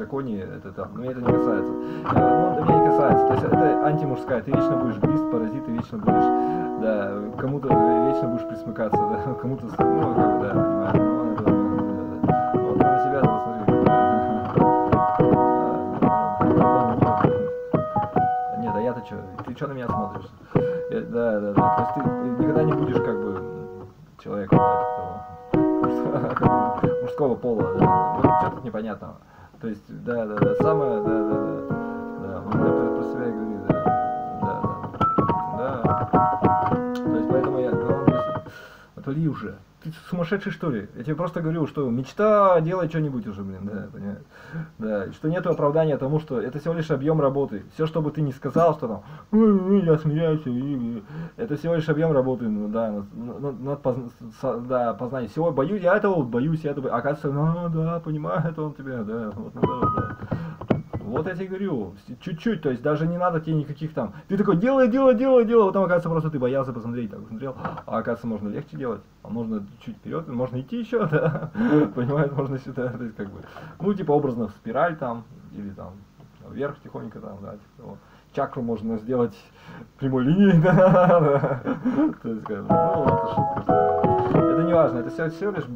беззаконие, это там, но это не касается. Ну, меня не касается, то есть это антимужская, ты вечно будешь глист, паразит, ты вечно будешь, да, кому-то вечно будешь присмыкаться, да, кому-то, ну, как бы, да, понимаю, ну, это, да. Вот на себя, да, посмотри. Нет, а я-то что, ты что на меня смотришь? Да, да, да, то есть ты никогда не будешь, как бы, человеком, да, мужского пола, да, вот что тут непонятного. То есть, да, да, да, самое, да, да, да, да, про себя и говорит, да, да, да, то есть, поэтому я говорю, отвали уже, ты сумасшедший, что ли? Я тебе просто говорю, что мечта, делай что-нибудь уже, блин, да, понимаешь, да, и что нету оправдания тому, что это всего лишь объем работы, все, что бы ты ни сказал, что там, я смеюсь, это всего лишь объем работы, ну, да, да, познание, всего, боюсь, я этого боюсь, оказывается, ну, да, понимаю, это он тебя, да, вот, ну, да. Вот я тебе говорю, чуть-чуть, то есть даже не надо тебе никаких там, ты такой, делай, потом оказывается просто ты боялся посмотреть, так посмотрел, а оказывается можно легче делать, а можно чуть вперед, можно идти еще, да, понимаешь, можно сюда, то есть как бы, ну типа образно в спираль там, или там вверх тихонько там, да, типа, вот. Чакру можно сделать прямой линией, да, то есть как бы, ну это шутка, это не важно, это все лишь,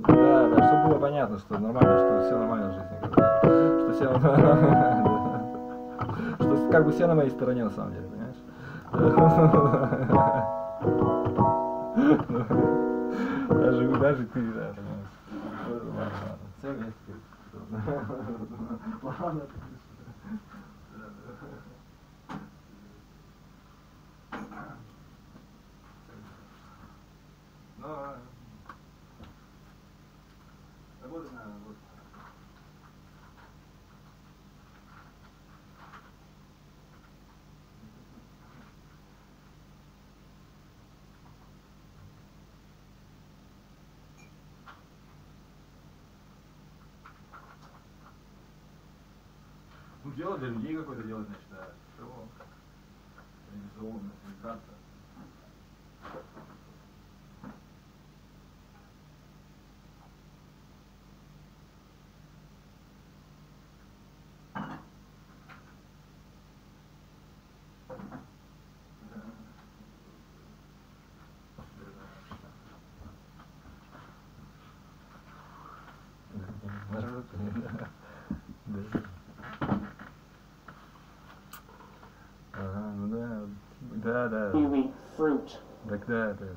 да, чтобы было понятно, что нормально, что все нормально в жизни, что все, что как бы все на моей стороне на самом деле, понимаешь? Даже ты, да, понимаешь? Все вместе. Ну, дело для людей какое-то делать, значит, да. Все. Реализованно, реализация. Kiwi fruit.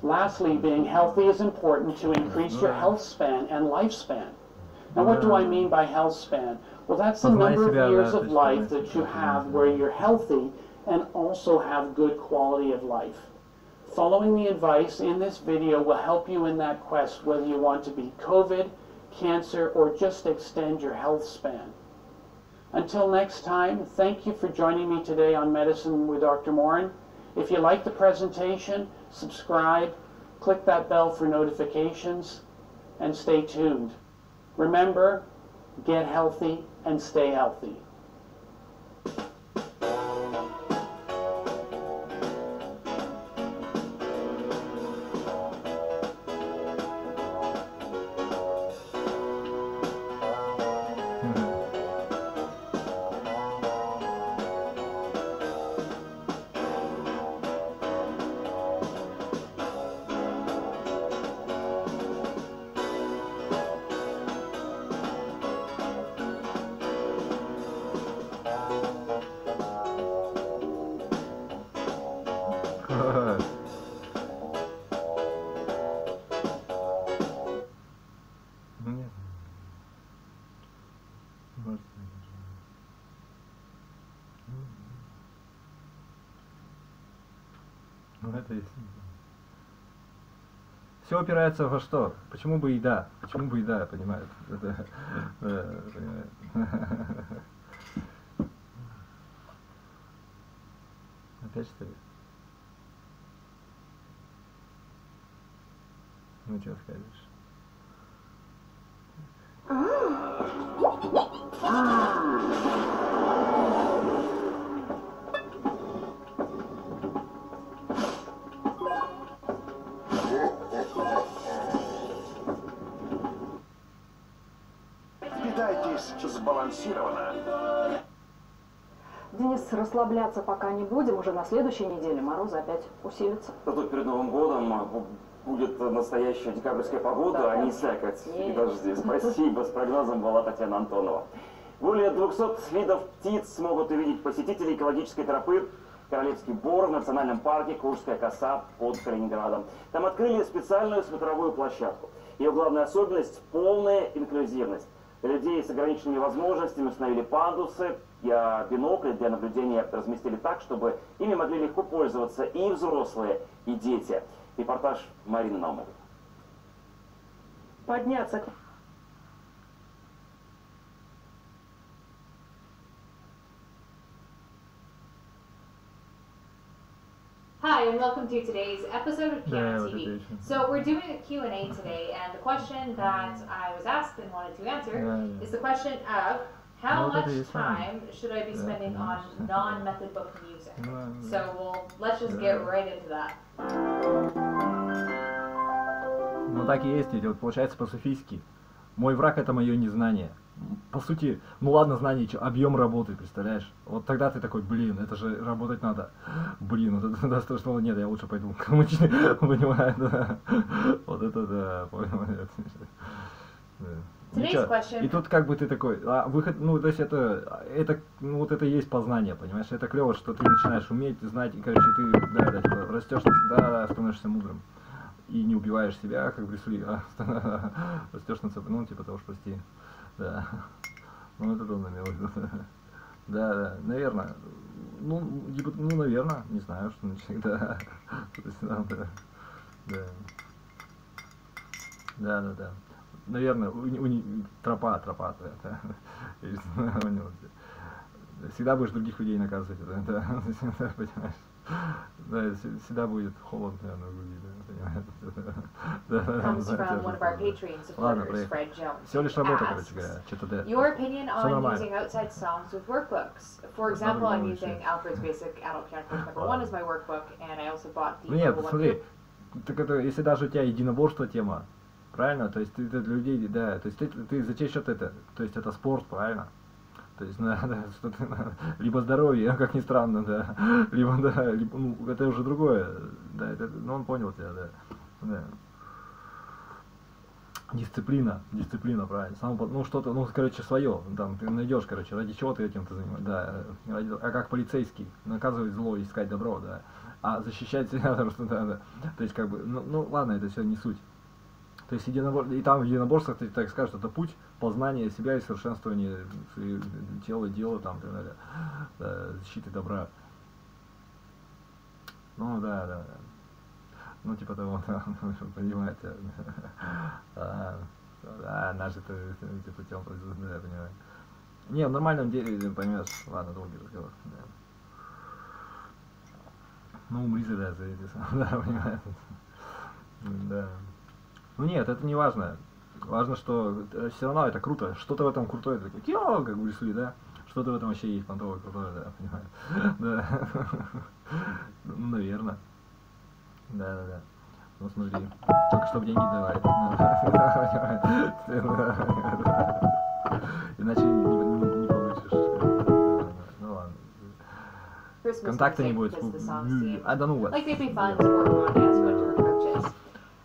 Lastly, being healthy is important to increase your health span and lifespan. Now, what do I mean by health span? Well, that's the number of years of life that you have where you're healthy and also have good quality of life. Following the advice in this video will help you in that quest, whether you want to beat COVID, cancer, or just extend your health span. Until next time, thank you for joining me today on Medicine with Dr. Morin. If you like the presentation, subscribe, click that bell for notifications, and stay tuned. Remember, get healthy and stay healthy. Все опирается во что? Почему бы и да? Почему бы и да, понимаешь? Опять что ли? Ну что скажешь? Питайтесь сбалансированно. Денис, расслабляться пока не будем. Уже на следующей неделе морозы опять усилятся. Зато перед Новым годом будет настоящая декабрьская погода, да, а не слякоть и дожди. Спасибо. С прогнозом была Татьяна Антонова. Более 200 видов птиц смогут увидеть посетители экологической тропы Королевский бор в национальном парке Курская коса под Калининградом. Там открыли специальную смотровую площадку. Ее главная особенность – полная инклюзивность. Для людей с ограниченными возможностями установили пандусы, бинокли для наблюдения разместили так, чтобы ими могли легко пользоваться и взрослые, и дети. Репортаж Марины Наумовой. Подняться. Hi, and welcome to today's episode of Piano TV. So we're doing a Q&A today, and the question that I was asked and wanted to answer is the question of how much time should I be spending on non-method book music? So let's just get right into that. Ну так и есть, ведь вот получается по-софийски. Мой враг — это мое незнание. По сути, ну ладно, знание, объем работы, представляешь? Вот тогда ты такой, блин, это же работать надо. Блин, вот это даст то, что нет, я лучше пойду к мужчине, понимаю, да. Вот это да, понимаю. И тут как бы ты такой, выход, ну то есть это, ну вот это и есть познание, понимаешь? Это клево, что ты начинаешь уметь, знать, и, короче, ты, да, типа, растешь, да, становишься мудрым. И не убиваешь себя, как Брюс Ли, растешь над собой, ну типа того, что прости. Да, ну это тоже намек. Да, наверное. Ну, наверное, не знаю, что начать, да. Да. Наверное, тропа, да. Всегда будешь других людей наказывать, да, понимаешь? Да, всегда будет холодно, наверное, в груди, да, понимаешь? Ладно, проехали. Всего лишь работа, короче говоря, что-то да. Your opinion on using outside songs with workbooks. For example, I'm using Alfred's Basic Adult Piano Course number 1 as my workbook, and I also bought the Нет, смотри, так это, если даже у тебя единоборство тема, правильно, то есть ты для людей, да, то есть ты за чей счет это, то есть это спорт, правильно? То есть, либо здоровье, как ни странно, да, либо, да, либо, ну, это уже другое, да, это, ну, он понял тебя, да. Дисциплина, правильно, ну, что-то, ну, короче, свое, там, ты найдешь, короче, ради чего ты этим-то занимаешься, да, а как полицейский, наказывать зло, искать добро, да, а защищать себя, потому что, да, то есть, как бы, ну, ладно, это все не суть. То есть и там в единоборствах, ты так скажешь, это путь познания себя и совершенствования тела, дела, там, да, защиты добра. Ну, да. Ну, типа того, да, понимаете. Да, наши-то, типа, тем, да, я понимаю. Не, в нормальном деле, поймешь, ладно, долгий разговор, да. Ну, умри за эти, да, понимаете. Да. Ну нет, это не важно. Важно, что все равно это круто. Что-то в этом крутое, такое, как Брюс Ли, да? Что-то в этом вообще есть понтовое, крутое, да, понимаю. Да. Ну, наверное. Да. Ну смотри, только чтобы деньги давали. Иначе не получишь. Ну ладно. Контакта не будет. I don't know what. Like they'd be fun to work on as winter approaches.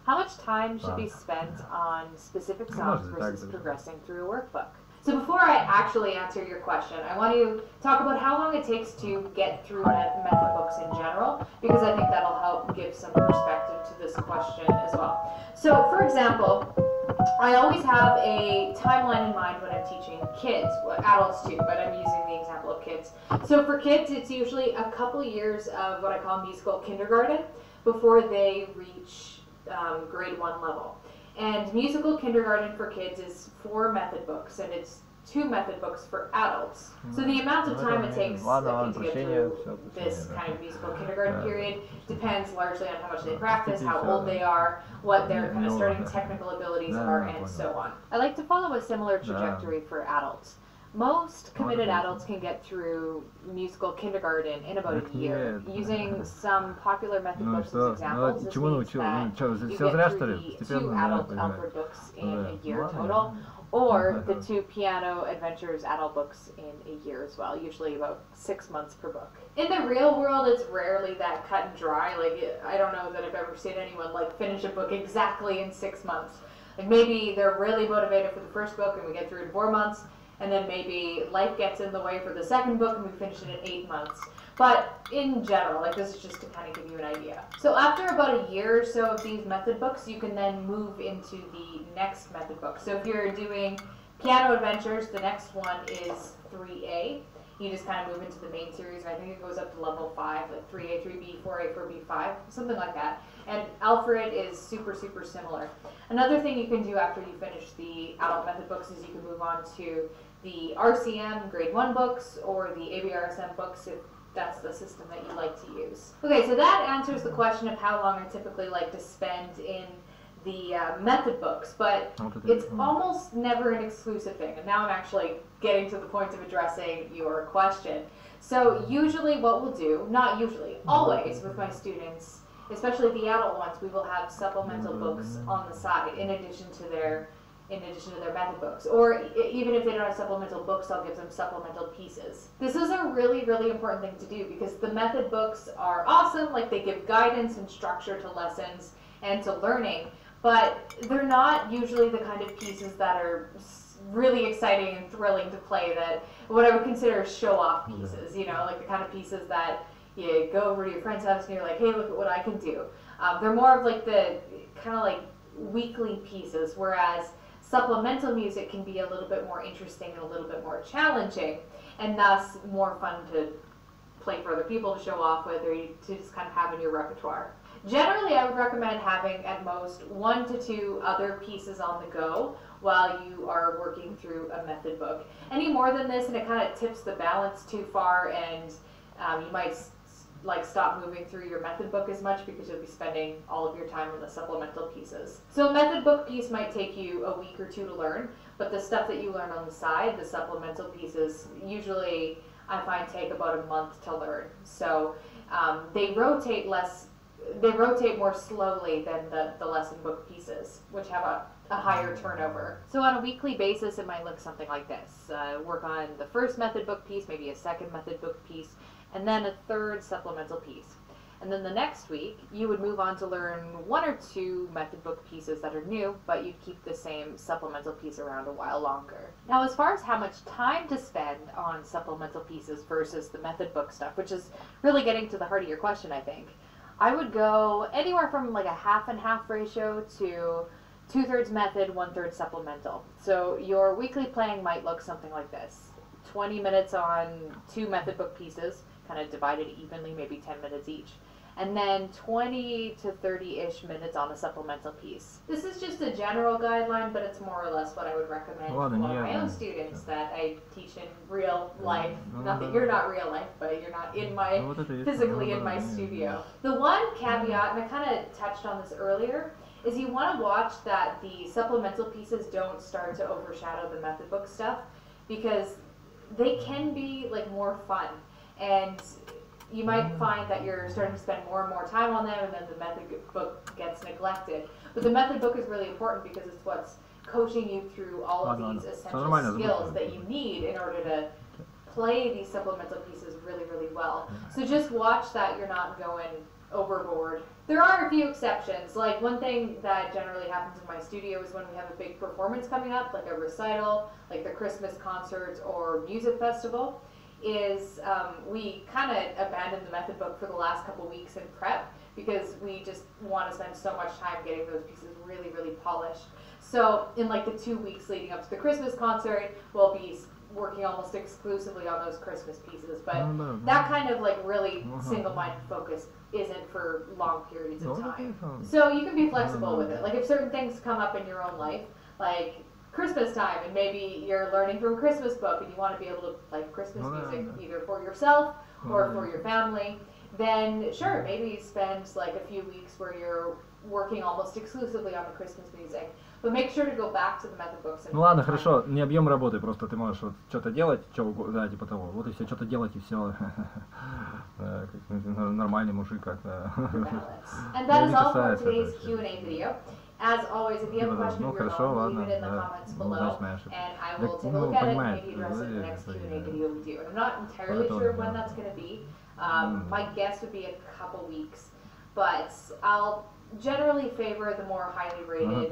How much time should be spent on specific songs versus progressing through a workbook? So before I actually answer your question, I want to talk about how long it takes to get through method books in general, because I think that'll help give some perspective to this question as well. So for example, I always have a timeline in mind when I'm teaching kids, adults too, but I'm using the example of kids. So for kids, it's usually a couple years of what I call musical kindergarten before they reach grade 1 level. And musical kindergarten for kids is 4 method books, and it's 2 method books for adults. So the amount of time it takes to get through this kind of musical kindergarten period depends largely on how much they practice, how old they are, what their kind of starting technical abilities are, and so on. I like to follow a similar trajectory for adults. Most committed adults can get through musical kindergarten in about a year, using some popular method books as examples. This means that you get through the 2 adult Alfred books in a year total, or the 2 Piano Adventures adult books in a year as well, usually about 6 months per book. In the real world, it's rarely that cut and dry. Like, I don't know that I've ever seen anyone like finish a book exactly in 6 months. Like, maybe they're really motivated for the first book and we get through in 4 months, and then maybe life gets in the way for the second book and we finish it in 8 months. But in general, like, this is just to kind of give you an idea. So after about a year or so of these method books, you can then move into the next method book. So if you're doing Piano Adventures, the next one is 3A. You just kind of move into the main series, and I think it goes up to level 5, like 3A, 3B, 4A, 4B, 5, something like that. And Alfred is super, super similar. Another thing you can do after you finish the adult method books is you can move on to the RCM grade 1 books or the ABRSM books if that's the system that you like to use. Okay, so that answers the question of how long I typically like to spend in the method books, but it's almost never an exclusive thing. And now I'm actually getting to the point of addressing your question. So usually what we'll do, not usually, always with my students, especially the adult ones, we will have supplemental books on the side in addition to their method books. Or even if they don't have supplemental books, I'll give them supplemental pieces. This is a really, really important thing to do because the method books are awesome, like they give guidance and structure to lessons and to learning, but they're not usually the kind of pieces that are really exciting and thrilling to play, that what I would consider show-off pieces, you know, like the kind of pieces that you go over to your friend's house and you're like, hey, look at what I can do. They're more of like the kind of like weekly pieces, whereas supplemental music can be a little bit more interesting and a little bit more challenging, and thus more fun to play for other people, to show off with, or to just kind of have in your repertoire. Generally, I would recommend having at most 1 to 2 other pieces on the go while you are working through a method book. Any more than this and it kind of tips the balance too far, and you might like stop moving through your method book as much because you'll be spending all of your time on the supplemental pieces. So a method book piece might take you a week or 2 to learn, but the stuff that you learn on the side, the supplemental pieces, usually I find take about a month to learn. So they rotate more slowly than the lesson book pieces, which have a higher turnover. So on a weekly basis, it might look something like this. Work on the first method book piece, maybe a second method book piece, and then a third supplemental piece. And then the next week, you would move on to learn 1 or 2 method book pieces that are new, but you'd keep the same supplemental piece around a while longer. Now, as far as how much time to spend on supplemental pieces versus the method book stuff, which is really getting to the heart of your question, I think, I would go anywhere from like a half and half ratio to 2/3 method, 1/3 supplemental. So your weekly playing might look something like this. 20 minutes on 2 method book pieces, kind of divided evenly, maybe 10 minutes each. And then 20 to 30-ish minutes on a supplemental piece. This is just a general guideline, but it's more or less what I would recommend for my own students that I teach in real life. Not that you're not real life, but you're not in my, physically in my studio. The one caveat, and I kind of touched on this earlier, is you want to watch that the supplemental pieces don't start to overshadow the method book stuff, because they can be like more fun, and you might find that you're starting to spend more and more time on them, and then the method book gets neglected. But the method book is really important because it's what's coaching you through all of these essential skills that you need in order to play these supplemental pieces really, really well. So just watch that you're not going overboard. There are a few exceptions. Like, one thing that generally happens in my studio is when we have a big performance coming up, like a recital, like the Christmas concert or music festival, is we kind of abandon the method book for the last couple weeks in prep because we just want to spend so much time getting those pieces really, really polished. So in like the 2 weeks leading up to the Christmas concert, we'll be working almost exclusively on those Christmas pieces. But that kind of like really single-minded focus isn't for long periods of time. So you can be flexible with it. Like, if certain things come up in your own life, like Christmas time, and maybe you're learning from a Christmas book and you want to be able to play Christmas music either for yourself or for your family, then sure, maybe spend like a few weeks where you're working almost exclusively on the Christmas music. But make sure to go back to the method books. Ну ладно, хорошо, не объем работы, просто ты можешь вот что-то делать, да, типа того, вот и все, что-то делать и все. Нормальный мужик, как-то. And that is all for today's Q&A video. As always, if you have a question of your own, leave it in the comments below, and I will take a look at it and maybe address it in the next Q&A video we do. And I'm not entirely sure when that's going to be. My guess would be a couple weeks, but I'll generally favor the more highly rated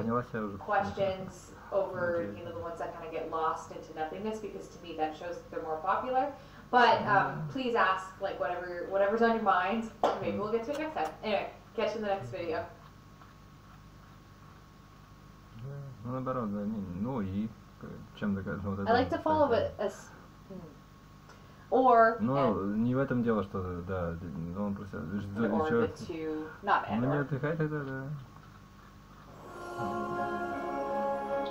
questions over, you know, the ones that kind of get lost into nothingness, because to me that shows that they're more popular. But please ask like whatever's on your mind. Maybe we'll get to it next time. Anyway, catch you in the next video. Ну, наоборот, да, ну и чем доказать? Вот I like to follow it as or. Ну, не в этом дело, что да, он просто. Or the two, not and. Ну не отдыхай тогда, да.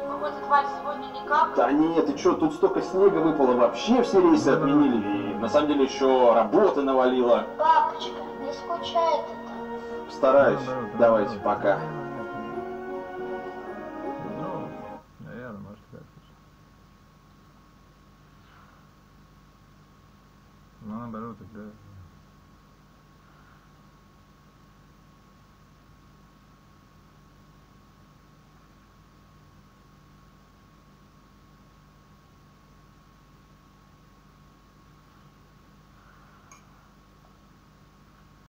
Выходит, Валь, сегодня никак? Да нет, ты чё, тут столько снега выпало, вообще все рейсы отменили. И на самом деле еще работы навалило. Папочка, не скучает это? Постараюсь. Давайте, пока. Ну, наверное, может как-то. Ну, наоборот, тогда.